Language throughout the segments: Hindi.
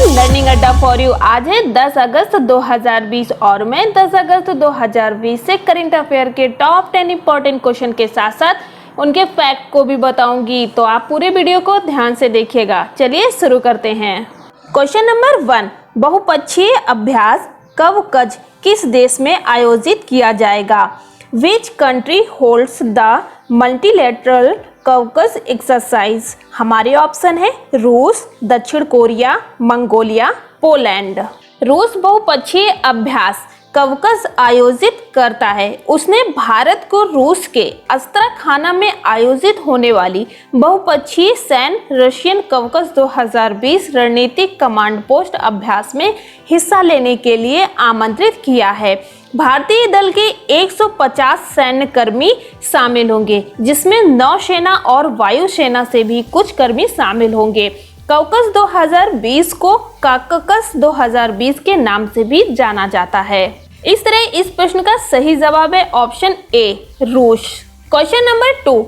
लर्निंग अड्डा फॉर यू। आज है 10 अगस्त 2020 और मैं 10 अगस्त 2020 से करंट अफेयर के टॉप 10 इंपॉर्टेंट क्वेश्चन के साथ साथ उनके फैक्ट को भी बताऊंगी, तो आप पूरे वीडियो को ध्यान से देखिएगा। चलिए शुरू करते हैं। क्वेश्चन नंबर 1, बहुपक्षीय अभ्यास कवकज किस देश में आयोजित किया जाएगा? Which country holds the multilateral Kavkaz exercise? हमारे ऑप्शन है रूस, दक्षिण कोरिया, मंगोलिया, पोलैंड। रूस बहुपक्षीय अभ्यास कवकज आयोजित करता है। उसने भारत को रूस के अस्त्राखाना में आयोजित होने वाली बहुपक्षीय सैन्य रशियन कवकज 2020 रणनीतिक कमांड पोस्ट अभ्यास में हिस्सा लेने के लिए आमंत्रित किया है। भारतीय दल के 150 सैन्य कर्मी शामिल होंगे, जिसमें नौसेना और वायुसेना से भी कुछ कर्मी शामिल होंगे। कवकज 2020 को काककस 2020 के नाम से भी जाना जाता है। इस तरह इस प्रश्न का सही जवाब है ऑप्शन ए, रूस। क्वेश्चन नंबर 2,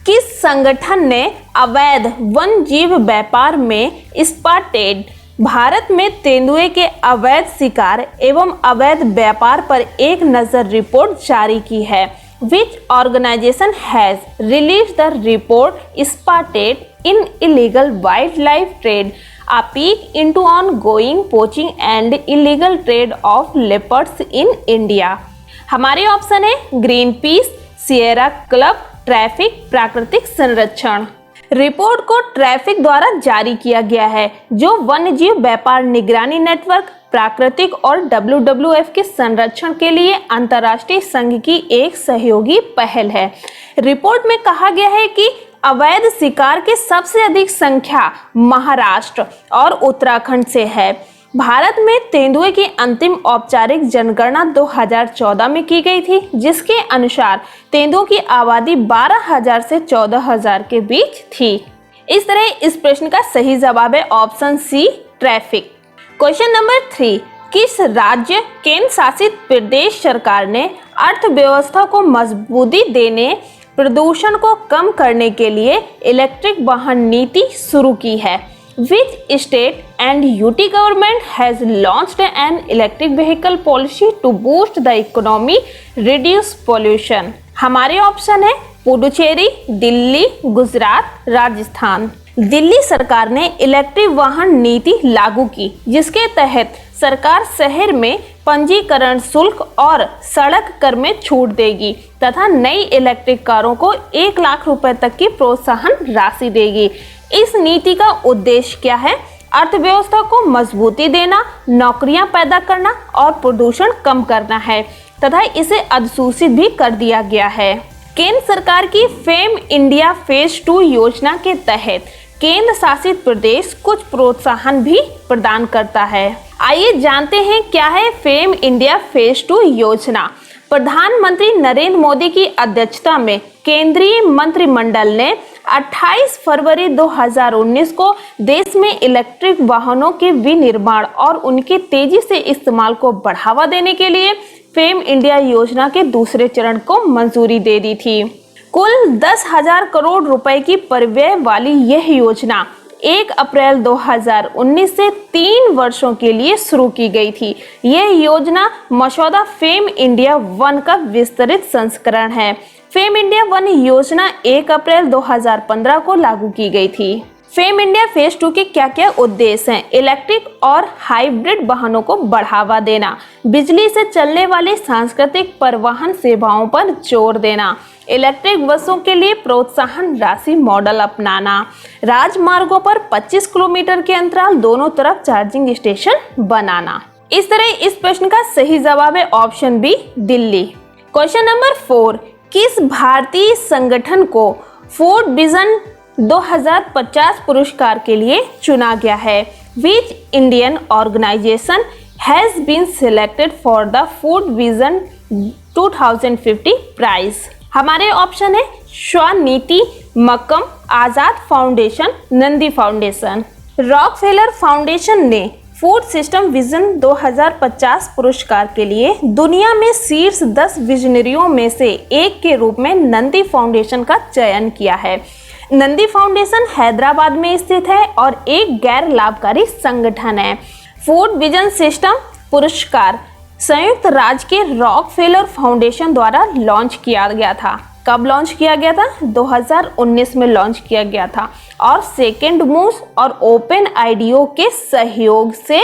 किस संगठन ने अवैध वन जीव व्यापार में स्पॉटेड भारत में तेंदुए के अवैध शिकार एवं अवैध व्यापार पर एक नजर रिपोर्ट जारी की है? Which organization has released the report Spotted in Illegal Wildlife Trade, a peek into ongoing poaching and illegal trade of leopards in India? हमारे ऑप्शन है green peas, Sierra club, traffic, प्राकृतिक संरक्षण। रिपोर्ट को ट्रैफिक द्वारा जारी किया गया है, जो वन्यजीव व्यापार निगरानी नेटवर्क, प्राकृतिक और WWF के संरक्षण के लिए अंतर्राष्ट्रीय संघ की एक सहयोगी पहल है। रिपोर्ट में कहा गया है कि अवैध शिकार की सबसे अधिक संख्या महाराष्ट्र और उत्तराखंड से है। भारत में तेंदुए की अंतिम औपचारिक जनगणना 2014 में की गई थी, जिसके अनुसार तेंदुओं की आबादी 12,000 से 14,000 के बीच थी। इस तरह इस प्रश्न का सही जवाब है option C, traffic. Question number 3, किस राज्य केंद्र शासित प्रदेश सरकार ने अर्थव्यवस्था को मजबूती देने, प्रदूषण को कम करने के लिए इलेक्ट्रिक वाहन नीति शुरू की है? Which state and UT government has launched an electric vehicle policy to boost the economy, reduce pollution? हमारे ऑप्शन है पुडुचेरी, दिल्ली, गुजरात, राजस्थान। दिल्ली सरकार ने इलेक्ट्रिक वाहन नीति लागू की, जिसके तहत सरकार शहर में पंजीकरण शुल्क और सड़क कर में छूट देगी तथा नई इलेक्ट्रिक कारों को 1 लाख रुपए तक की प्रोत्साहन राशि देगी। इस नीति का उद्देश्य क्या है? अर्थव्यवस्था को मजबूती देना, नौकरियां पैदा करना और प्रदूषण कम करना है तथा इसे अधिसूचित भी कर दिया गया है। केंद्र सरकार की फेम इंडिया फेज 2 योजना के तहत केंद्र शासित प्रदेश कुछ प्रोत्साहन भी प्रदान करता है। आइए जानते हैं क्या है फेम इंडिया फेज 2 योजना। प्रधानमंत्री नरेंद्र मोदी की अध्यक्षता में केंद्रीय मंत्रिमंडल ने 28 फरवरी 2019 को देश में इलेक्ट्रिक वाहनों के विनिर्माण और उनके तेजी से इस्तेमाल को बढ़ावा देने के लिए फेम इंडिया योजना के दूसरे चरण को मंजूरी दे दी थी। कुल 10,000 करोड़ रुपए की परिव्यय वाली यह योजना 1 अप्रैल 2019 से 3 वर्षों के लिए शुरू की गई थी। यह योजना मसौदा फेम इंडिया 1 का विस्तृत संस्करण है। फेम इंडिया 1 योजना 1 अप्रैल 2015 को लागू की गई थी। फेम इंडिया फेज 2 के क्या क्या उद्देश्य हैं? इलेक्ट्रिक और हाइब्रिड वाहनों को बढ़ावा देना, बिजली से चलने वाली सांस्कृतिक परिवहन सेवाओं पर जोर देना, इलेक्ट्रिक बसों के लिए प्रोत्साहन राशि मॉडल अपनाना, राजमार्गों पर 25 किलोमीटर के अंतराल दोनों तरफ चार्जिंग स्टेशन बनाना। इस तरह इस प्रश्न का सही जवाब है option B, Delhi. Question number 4, किस भारतीय संगठन को फूड विजन 2050 पुरस्कार के लिए चुना गया है? Which Indian organisation has been selected for the food vision 2050 prize? हमारे ऑप्शन है Swaniti, Makkam, Azad foundation, Nandi foundation. Rockefeller foundation ने फूड सिस्टम विजन 2050 पुरस्कार के लिए दुनिया में शीर्ष 10 विजनरियों में से एक के रूप में नंदी फाउंडेशन का चयन किया है। नंदी फाउंडेशन हैदराबाद में स्थित है और एक गैर लाभकारी संगठन है। फूड विजन सिस्टम पुरस्कार संयुक्त राज्य के रॉकफेलर फाउंडेशन द्वारा लॉन्च किया गया था। कब लॉन्च किया गया था? 2019 में लॉन्च किया गया था और सेकेंड मूव्स और ओपन आईडीओ के सहयोग से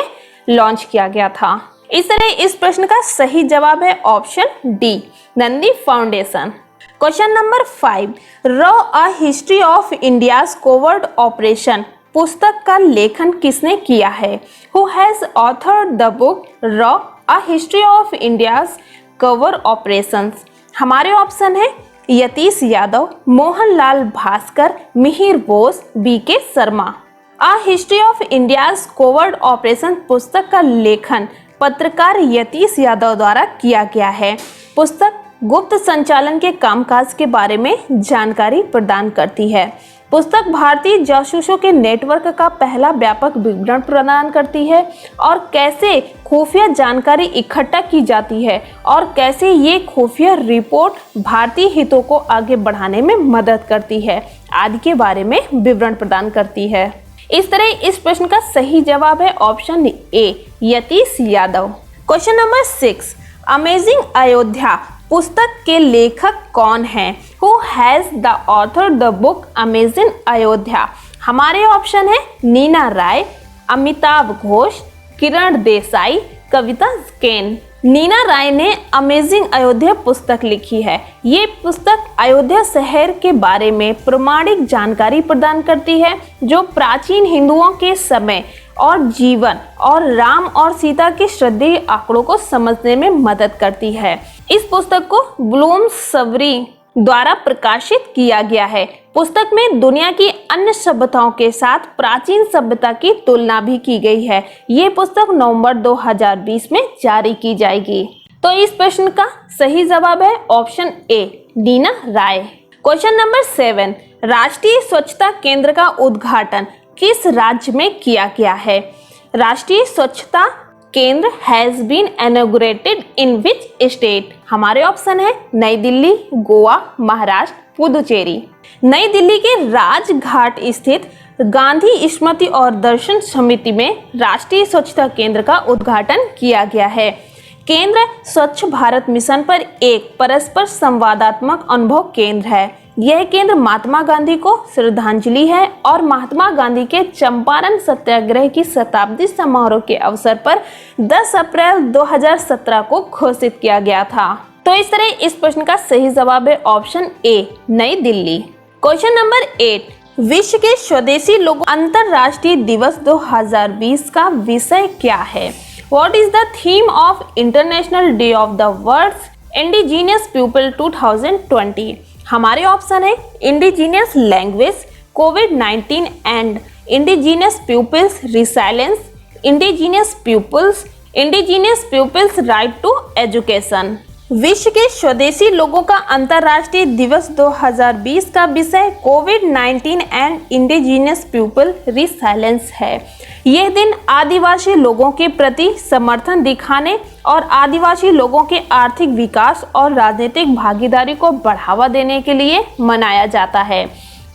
लॉन्च किया गया था। इस तरह इस प्रश्न का सही जवाब है option D, Nandi foundation. Question number 5, रॉ a history of India's covert operation पुस्तक का लेखन किसने किया है? Who has authored the book रॉ a history of India's cover operations? हमारे ऑप्शन है Yatish Yadav, Mohanlal Bhaskar, Mihir Bose, B K Sharma. A history of India's covert operation पुस्तक का लेखन पत्रकार यतीश यादव द्वारा किया गया है। पुस्तक गुप्त संचालन के कामकाज के बारे में जानकारी प्रदान करती है। पुस्तक भारतीय जासूसों के नेटवर्क का पहला व्यापक विवरण प्रदान करती है और कैसे खुफिया जानकारी इकट्ठा की जाती है और कैसे ये खुफिया रिपोर्ट भारतीय हितों को आगे बढ़ाने में मदद करती है आदि के बारे में विवरण प्रदान करती है। इस तरह इस प्रश्न का सही जवाब है ऑप्शन ए, Yatish Yadav. Question number 6, amazing Ayodhya पुस्तक के लेखक कौन हैं? Who has the author the book amazing Ayodhya? हमारे ऑप्शन है नीना राय, अमिताभ घोष, किरण देसाई, कविता केन। नीना राय ने अमेजिंग अयोध्या पुस्तक लिखी है। ये पुस्तक अयोध्या शहर के बारे में प्रामाणिक जानकारी प्रदान करती है जो प्राचीन हिंदुओं के समय और जीवन और राम और सीता के श्रद्धेय आंकड़ों को समझने में मदद करती है। इस पुस्तक को ब्लूम्सबरी द्वारा प्रकाशित किया गया है। पुस्तक में दुनिया की अन्य सभ्यताओं के साथ प्राचीन सभ्यता की तुलना भी की गई है। ये पुस्तक नवंबर 2020 में जारी की जाएगी। तो इस प्रश्न का सही जवाब है option A, Nina Rai. Question number 7, राष्ट्रीय स्वच्छता केंद्र का उद्घाटन किस राज्य में किया गया है? राष्ट्रीय स्वच्छता केंद्र has been inaugurated in which state? हमारे ऑप्शन है नई दिल्ली, गोवा, महाराष्ट्र, पुदुचेरी। नई दिल्ली के राजघाट स्थित गांधी स्मृति और दर्शन समिति में राष्ट्रीय स्वच्छता केंद्र का उद्घाटन किया गया है। केंद्र स्वच्छ भारत मिशन पर एक परस्पर संवादात्मक अनुभव केंद्र है। यह केंद्र महात्मा गांधी को श्रद्धांजलि है और महात्मा गांधी के चंपारण सत्याग्रह की शताब्दी समारोह के अवसर पर 10 अप्रैल 2017 को घोषित किया गया था। तो इस तरह इस प्रश्न का सही जवाब है ऑप्शन ए, नई दिल्ली। क्वेश्चन नंबर 8, विश्व के स्वदेशी लोगों अंतरराष्ट्रीय दिवस 2020 का विषय क्या है? What is the theme of International Day of the World's Indigenous People 2020? हमारे ऑप्शन है इंडिजीनियस लैंग्वेज, कोविड-19 and indigenous peoples resilience, indigenous peoples right to education. विश्व के स्वदेशी लोगों का अंतर्राष्ट्रीय दिवस 2020 का विषय कोविड-19 एंड इंडिजीनियस पीपल रिसाइलेंस है। यह दिन आदिवासी लोगों के प्रति समर्थन दिखाने और आदिवासी लोगों के आर्थिक विकास और राजनीतिक भागीदारी को बढ़ावा देने के लिए मनाया जाता है।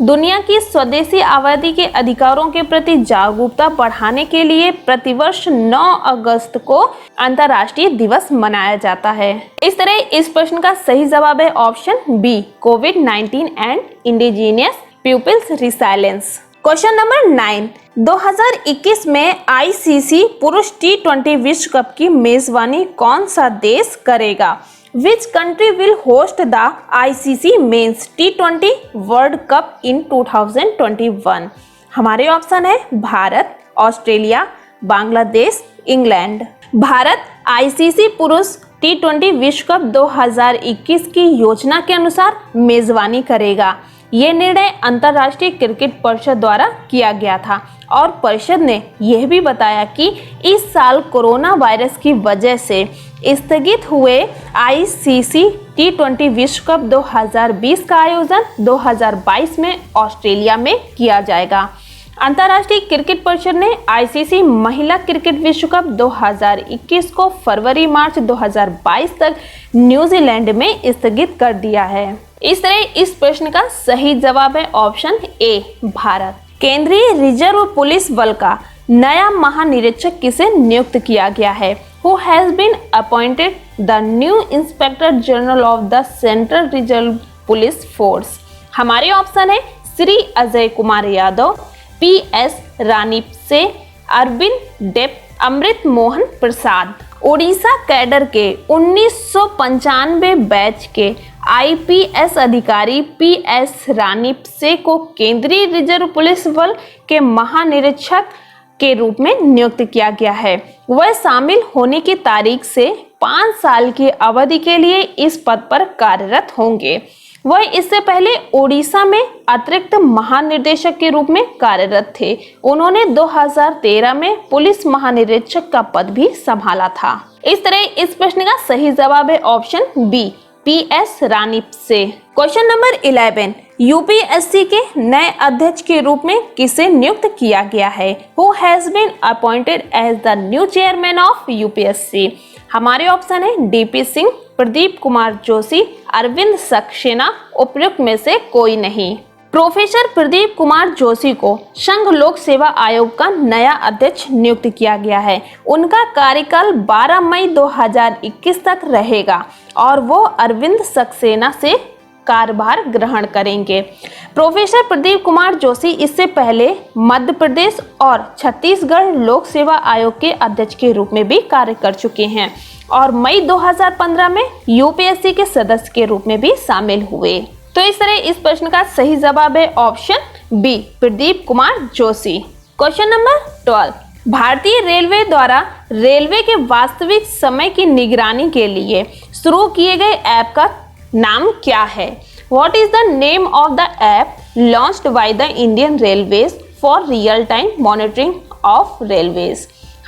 दुनिया की स्वदेशी आबादी के अधिकारों के प्रति जागरूकता बढ़ाने के लिए प्रतिवर्ष 9 अगस्त को अंतर्राष्ट्रीय दिवस मनाया जाता है। इस तरह इस प्रश्न का सही जवाब है ऑप्शन बी, कोविड-19 and indigenous peoples resilience. Question number 9, 2021 में आईसीसी पुरुष T20 विश्व कप की मेजबानी कौन सा देश करेगा? Which country will host the ICC Men's T20 World Cup in 2021? हमारे ऑप्शन है Bharat, Australia, Bangladesh, England. Bharat ICC पुरुष T20 विश्व कप 2021 की योजना के अनुसार मेजबानी करेगा। ये निर्णय अंतर्राष्ट्रीय क्रिकेट परिषद द्वारा किया गया था और परिषद ने यह भी बताया कि इस साल कोरोना वायरस की वजह से स्थगित हुए आईसीसी T20 विश्व कप 2020 का आयोजन 2022 में ऑस्ट्रेलिया में किया जाएगा। अंतर्राष्ट्रीय क्रिकेट परिषद ने आईसीसी महिला क्रिकेट विश्व कप 2021 को फरवरी-मार्च 2022 तक न्यूजीलैंड में स्थगित कर दिया है। इस तरह इस प्रश्न का सही जवाब है ऑप्शन ए, भारत। केंद्रीय रिजर्व पुलिस बल का नया महानिरीक्षक किसे नियुक्त किया गया है? Who has been appointed the new Inspector General of the Central Reserve Police Force? हमारे ऑप्शन है श्री अजय कुमार यादव, PS रानीपसे, अरविंद डेप, अमृत मोहन प्रसाद। ओडिशा कैडर के 1995 बैच के IPS अधिकारी PS रानीपसे को केंद्रीय रिजर्व पुलिस बल के महानिरीक्षक के रूप में नियुक्त किया गया है। वह शामिल होने की तारीख से 5 साल की अवधि के लिए इस पद पर कार्यरत होंगे। वह इससे पहले ओडिशा में अतिरिक्त महानिदेशक के रूप में कार्यरत थे। उन्होंने 2013 में पुलिस महानिरीक्षक का पद भी संभाला था। इस तरह इस प्रश्न का सही जवाब है ऑप्शन बी, PS रानीपसे। क्वेश्चन नंबर 11, यूपीएससी के नए अध्यक्ष के रूप में किसे नियुक्त किया गया है? Who has been appointed as the new chairman of UPSC? हमारे ऑप्शन है DP सिंह, प्रदीप कुमार जोशी, अरविंद सक्सेना, उपयुक्त में से कोई नहीं। प्रोफेसर प्रदीप कुमार जोशी को संघ लोक सेवा आयोग का नया अध्यक्ष नियुक्त किया गया है। उनका कार्यकाल 12 मई 2021 तक रहेगा और वो अरविंद सक्सेना से कार्यभार ग्रहण करेंगे। प्रोफेसर प्रदीप कुमार जोशी इससे पहले मध्य प्रदेश और छत्तीसगढ़ लोक सेवा आयोग के अध्यक्ष के रूप में भी कार्य कर चुके हैं और मई 2015 में यूपीएससी के सदस्य के रूप में भी शामिल हुए। तो इस तरह इस प्रश्न का सही जवाब है option B, Pradeep Kumar Joshi. Question number 12, भारतीय रेलवे द्वारा रेलवे के वास्तविक समय की निगरानी के लिए शुरू किए गए ऐप का नाम क्या है? What is the name of the app launched by the Indian Railways for real-time monitoring of railways?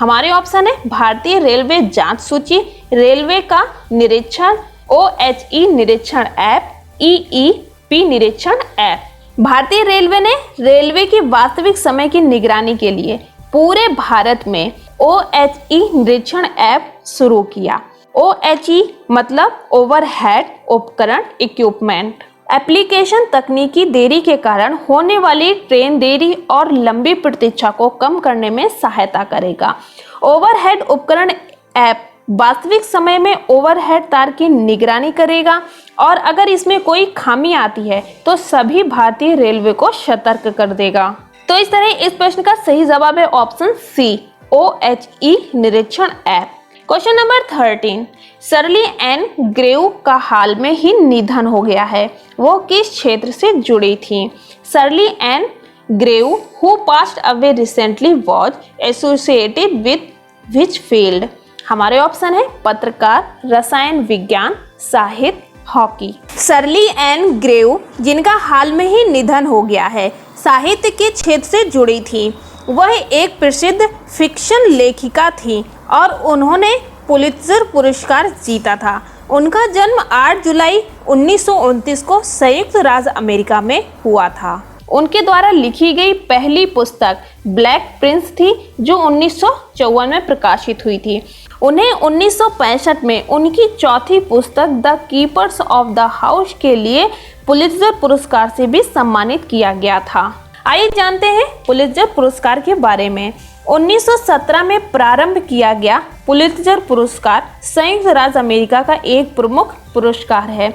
हमारे ऑप्शन है भारतीय रेलवे जांच सूची, रेलवे का निरीक्षण, OHE निरीक्षण ऐप, EEP निरीक्षण ऐप। भारतीय रेलवे ने रेलवे की वास्तविक समय की निगरानी के लिए पूरे भारत में OHE निरीक्षण ऐप शुरू किया। OHE मतलब ओवरहेड उपकरण इक्विपमेंट। एप्लीकेशन तकनीकी देरी के कारण होने वाली ट्रेन देरी और लंबी प्रतीक्षा को कम करने में सहायता करेगा। ओवरहेड उपकरण ऐप वास्तविक समय में ओवरहेड तार की निगरानी करेगा और अगर इसमें कोई खामी आती है तो सभी भारतीय रेलवे को सतर्क कर देगा। तो इस तरह इस प्रश्न का सही जवाब है ऑप्शन सी, OHE निरीक्षण app. Question number 13, Shirley Ann Grave का हाल में ही निधन हो गया है। वो किस क्षेत्र से जुड़ी थी? Shirley Ann Grave who passed away recently was associated with which field? हमारे ऑप्शन है पत्रकार, रसायन विज्ञान, साहित्य, हॉकी। शर्ली एन ग्रेव जिनका हाल में ही निधन हो गया है, साहित्य के क्षेत्र से जुड़ी थी। वह एक प्रसिद्ध फिक्शन लेखिका थी और उन्होंने पुलित्जर पुरस्कार जीता था। उनका जन्म 8 जुलाई 1929 को संयुक्त राज्य अमेरिका में हुआ था। उनके द्वारा लिखी गई पहली पुस्तक ब्लैक प्रिंस थी जो 1954 में प्रकाशित हुई थी। उन्हें 1965 में उनकी चौथी पुस्तक the keepers of the house के लिए पुलित्जर पुरस्कार से भी सम्मानित किया गया था। आइए जानते हैं पुलित्जर पुरस्कार के बारे में। 1917 में प्रारंभ किया गया पुलित्जर पुरस्कार संयुक्त राज्य अमेरिका का एक प्रमुख पुरस्कार है।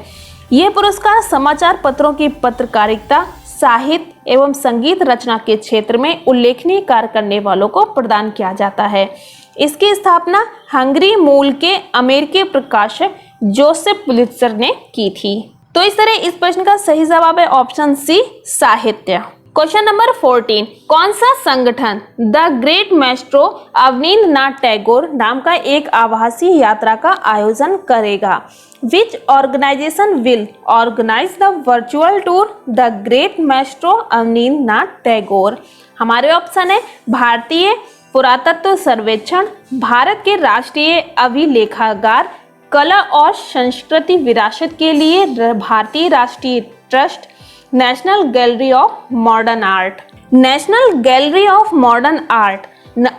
यह पुरस्कार समाचार पत्रों की पत्रकारिता, साहित्य एवं संगीत रचना के क्षेत्र में उल्लेखनीय कार्य करने वालों को प्रदान किया जाता है। इसकी स्थापना हंगरी मूल के अमेरिकी प्रकाशक जोसेफ पुलित्जर ने की थी। तो इस तरह इस प्रश्न का सही जवाब है ऑप्शन सी, साहित्य। क्वेश्चन नंबर 14, कौन सा संगठन the great maestro Abanindranath Tagore नाम का एक आभासी यात्रा का आयोजन करेगा? Which organisation will organise the virtual tour the great maestro Abanindranath Tagore? हमारे ऑप्शन है भारतीय पुरातत्व सर्वेक्षण, भारत के राष्ट्रीय अभिलेखागार, कला और संस्कृति विरासत के लिए भारतीय राष्ट्रीय trust, national gallery of modern art. National gallery of modern art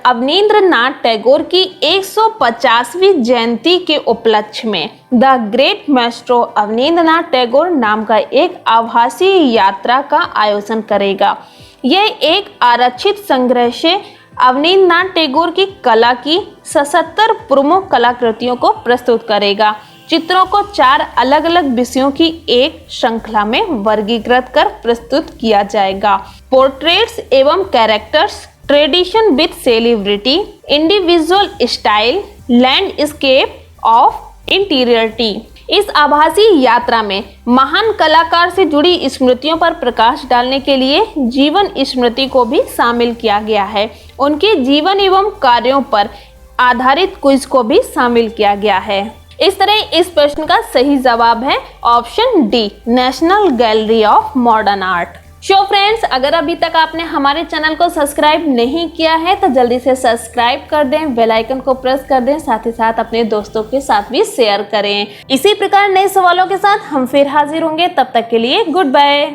Abanindranath Tagore की 150वीं जयंती के उपलक्ष्य में the great maestro Abanindranath Tagore नाम का एक आभासी यात्रा का आयोजन करेगा। यह एक आरक्षित संग्रह से अवनींद्रनाथ टैगोर की कला की 77 प्रमुख कलाकृतियों को प्रस्तुत करेगा। चित्रों को 4 अलग अलग विषयों की एक श्रृंखला में वर्गीकृत कर प्रस्तुत किया जाएगा। पोर्ट्रेट्स एवं characters, tradition with celebrity, individual style, landscape of interiority. इस आभासी यात्रा में महान कलाकार से जुड़ी स्मृतियों पर प्रकाश डालने के लिए जीवन स्मृति को भी शामिल किया गया है। उनके जीवन एवं कार्यों पर आधारित क्विज को भी शामिल किया गया है। इस तरह इस प्रश्न का सही जवाब है option D, national gallery of modern art. So friends, अगर अभी तक आपने हमारे चैनल को सब्सक्राइब नहीं किया है तो जल्दी से सब्सक्राइब कर दें, बेल आइकन को प्रेस कर दें, साथ ही साथ अपने दोस्तों के साथ भी शेयर करें। इसी प्रकार नए सवालों के साथ हम फिर हाजिर होंगे, तब तक के लिए गुड बाय।